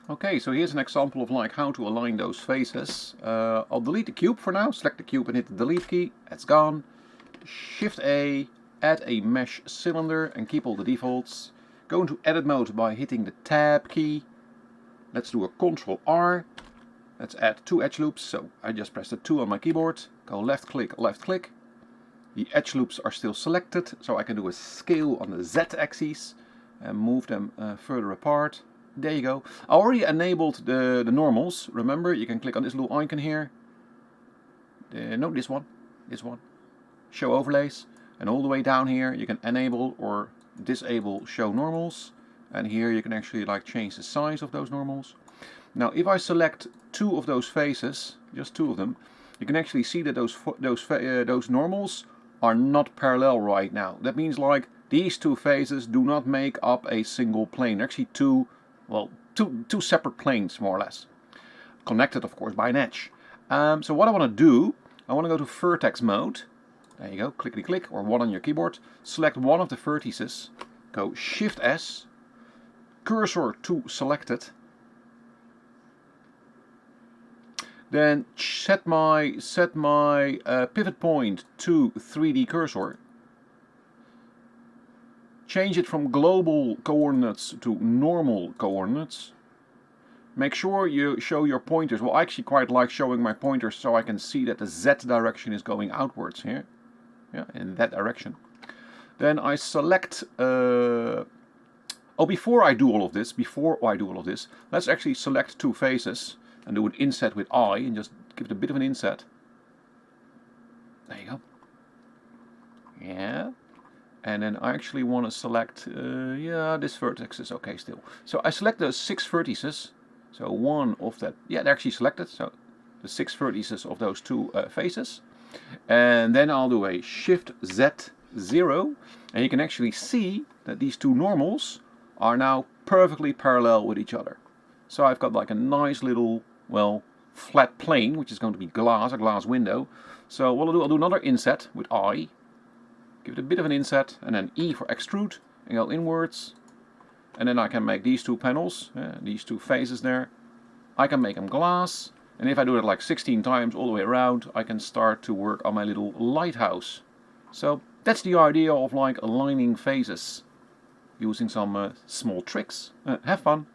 Okay, so here's an example of like how to align those faces. I'll delete the cube for now, select the cube and hit the delete key, it's gone. Shift A, add a mesh cylinder and keep all the defaults. Go into edit mode by hitting the tab key. Let's do a Ctrl R. Let's add 2 edge loops, so I just pressed the 2 on my keyboard. Go left click, left click. The edge loops are still selected, so I can do a scale on the Z axis and move them further apart. There you go. I already enabled the normals. Remember, you can click on this little icon here. No, this one. Show overlays. And all the way down here, you can enable or disable show normals. And here you can actually like change the size of those normals. Now, if I select 2 of those faces, just 2 of them, you can actually see that those normals are not parallel right now. That means like these 2 faces do not make up a single plane. They're actually two separate planes, more or less. Connected, of course, by an edge. So what I want to do, I want to go to vertex mode. There you go, clickety click, or 1 on your keyboard. Select one of the vertices. Go Shift S. Cursor to selected. Then set my pivot point to 3D cursor. Change it from global coordinates to normal coordinates. Make sure you show your pointers. Well, I actually quite like showing my pointers so I can see that the Z direction is going outwards here. Yeah, in that direction. Then I select... before I do all of this, let's actually select 2 faces and do an inset with I and just give it a bit of an inset. There you go. Yeah. And then I actually want to select, yeah, this vertex is okay still. So I select those 6 vertices. So one of that, yeah, they're actually selected. So the 6 vertices of those 2 faces. And then I'll do a Shift Z0. And you can actually see that these 2 normals are now perfectly parallel with each other. So I've got like a nice little, well, flat plane, which is going to be glass, a glass window. So what I'll do another inset with I. Give it a bit of an inset, and then E for extrude, and go inwards. And then I can make these 2 panels, these 2 faces there. I can make them glass, and if I do it like 16 times all the way around, I can start to work on my little lighthouse. So that's the idea of like aligning faces, using some small tricks. Have fun!